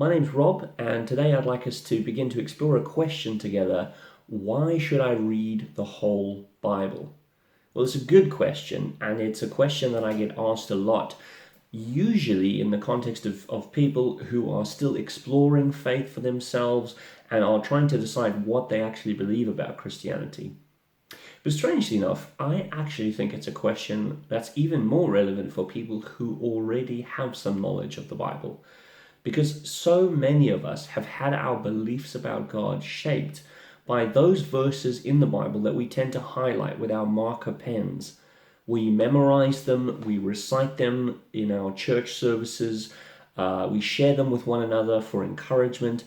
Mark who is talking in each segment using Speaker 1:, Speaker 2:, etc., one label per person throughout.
Speaker 1: My name's Rob, and today I'd like us to begin to explore a question together. Why should I read the whole Bible? Well, it's a good question, and it's a question that I get asked a lot, usually in the context of people who are still exploring faith for themselves and are trying to decide what they actually believe about Christianity. But strangely enough, I actually think it's a question that's even more relevant for people who already have some knowledge of the Bible. Because so many of us have had our beliefs about God shaped by those verses in the Bible that we tend to highlight with our marker pens. We memorize them, we recite them in our church services, we share them with one another for encouragement.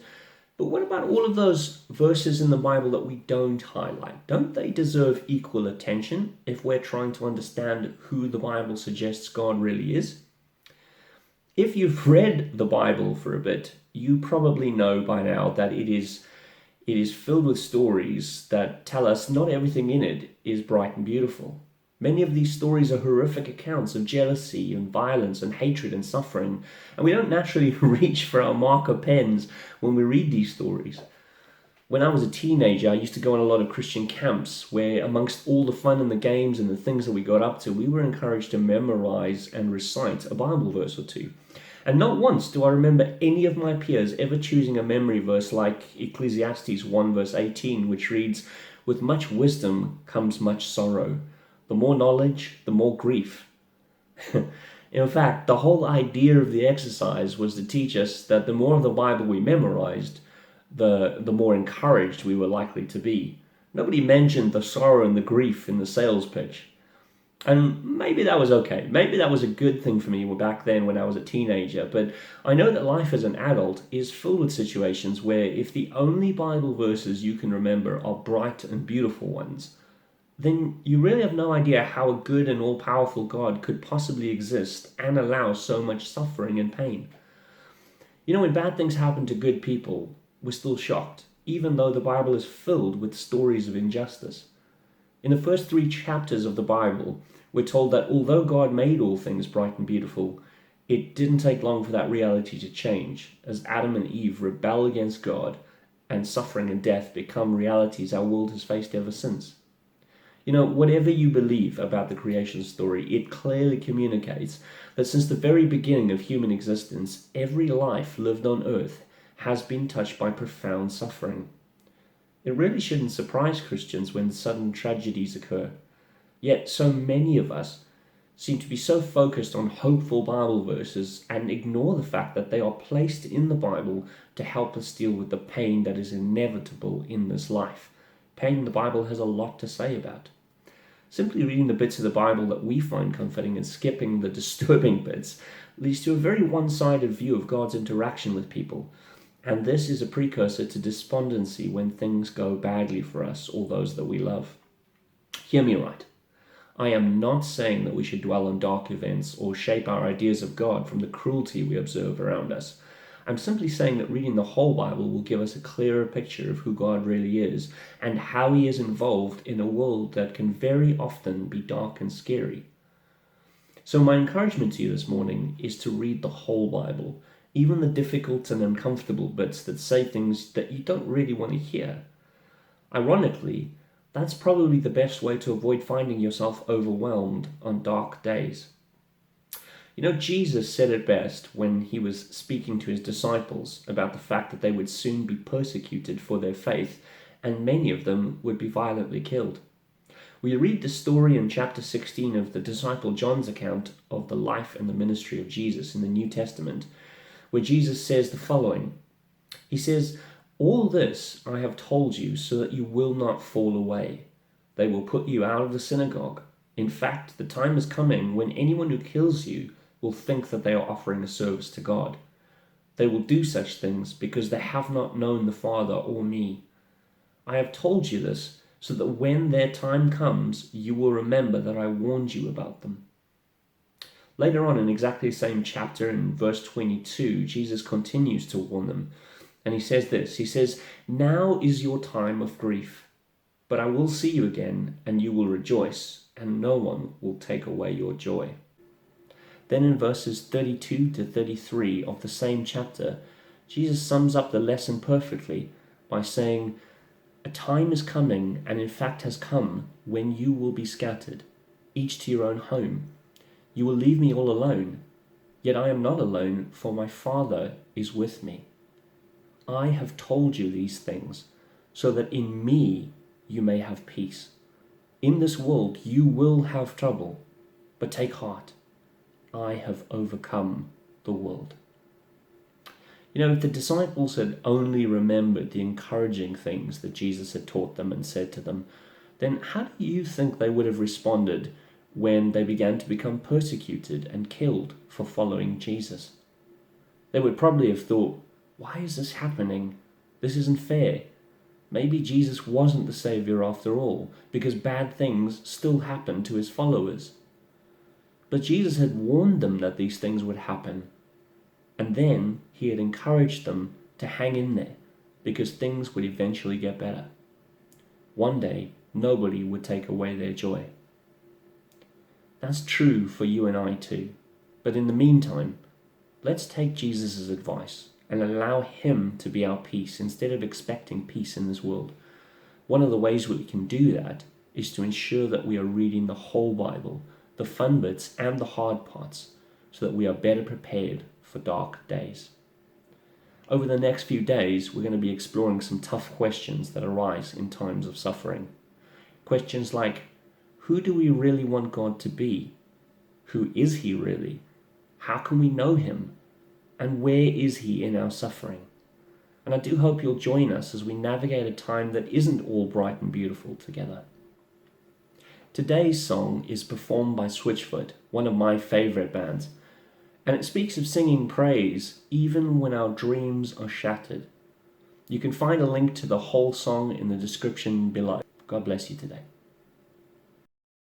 Speaker 1: But what about all of those verses in the Bible that we don't highlight? Don't they deserve equal attention if we're trying to understand who the Bible suggests God really is? If you've read the Bible for a bit, you probably know by now that it is filled with stories that tell us not everything in it is bright and beautiful. Many of these stories are horrific accounts of jealousy and violence and hatred and suffering, and we don't naturally reach for our marker pens when we read these stories. When I was a teenager, I used to go on a lot of Christian camps where, amongst all the fun and the games and the things that we got up to, we were encouraged to memorize and recite a Bible verse or two. And not once do I remember any of my peers ever choosing a memory verse like Ecclesiastes 1 verse 18, which reads, "With much wisdom comes much sorrow. The more knowledge, the more grief." In fact, the whole idea of the exercise was to teach us that the more of the Bible we memorized, the more encouraged we were likely to be. Nobody mentioned the sorrow and the grief in the sales pitch. And maybe that was okay. Maybe that was a good thing for me back then when I was a teenager. But I know that life as an adult is filled with situations where if the only Bible verses you can remember are bright and beautiful ones, then you really have no idea how a good and all-powerful God could possibly exist and allow so much suffering and pain. When bad things happen to good people, we're still shocked, even though the Bible is filled with stories of injustice. In the first 3 chapters of the Bible, we're told that although God made all things bright and beautiful, it didn't take long for that reality to change, as Adam and Eve rebel against God and suffering and death become realities our world has faced ever since. Whatever you believe about the creation story, it clearly communicates that since the very beginning of human existence, every life lived on earth has been touched by profound suffering. It really shouldn't surprise Christians when sudden tragedies occur. Yet so many of us seem to be so focused on hopeful Bible verses and ignore the fact that they are placed in the Bible to help us deal with the pain that is inevitable in this life. Pain the Bible has a lot to say about. Simply reading the bits of the Bible that we find comforting and skipping the disturbing bits leads to a very one-sided view of God's interaction with people. And this is a precursor to despondency when things go badly for us or those that we love. Hear me right. I am not saying that we should dwell on dark events or shape our ideas of God from the cruelty we observe around us. I'm simply saying that reading the whole Bible will give us a clearer picture of who God really is and how he is involved in a world that can very often be dark and scary. So my encouragement to you this morning is to read the whole Bible, even the difficult and uncomfortable bits that say things that you don't really want to hear. Ironically, that's probably the best way to avoid finding yourself overwhelmed on dark days. Jesus said it best when he was speaking to his disciples about the fact that they would soon be persecuted for their faith, and many of them would be violently killed. We read the story in chapter 16 of the disciple John's account of the life and the ministry of Jesus in the New Testament, where Jesus says the following. He says, "All this I have told you so that you will not fall away. They will put you out of the synagogue. In fact, the time is coming when anyone who kills you will think that they are offering a service to God. They will do such things because they have not known the Father or me. I have told you this so that when their time comes, you will remember that I warned you about them." Later on in exactly the same chapter, in verse 22, Jesus continues to warn them. And he says this, he says, "Now is your time of grief, but I will see you again, and you will rejoice, and no one will take away your joy." Then in verses 32 to 33 of the same chapter, Jesus sums up the lesson perfectly by saying, "A time is coming, and in fact has come, when you will be scattered, each to your own home. You will leave me all alone, yet I am not alone, for my Father is with me. I have told you these things, so that in me you may have peace. In this world you will have trouble, but take heart. I have overcome the world." If the disciples had only remembered the encouraging things that Jesus had taught them and said to them, then how do you think they would have responded when they began to become persecuted and killed for following Jesus? They would probably have thought, why is this happening? This isn't fair. Maybe Jesus wasn't the Savior after all, because bad things still happen to his followers. But Jesus had warned them that these things would happen, and then he had encouraged them to hang in there, because things would eventually get better. One day, nobody would take away their joy. That's true for you and I too. But in the meantime, let's take Jesus' advice and allow him to be our peace instead of expecting peace in this world. One of the ways we can do that is to ensure that we are reading the whole Bible, the fun bits and the hard parts, so that we are better prepared for dark days. Over the next few days, we're going to be exploring some tough questions that arise in times of suffering. Questions like, who do we really want God to be? Who is he really? How can we know him? And where is he in our suffering? And I do hope you'll join us as we navigate a time that isn't all bright and beautiful together. Today's song is performed by Switchfoot, one of my favorite bands, and it speaks of singing praise even when our dreams are shattered. You can find a link to the whole song in the description below. God bless you today.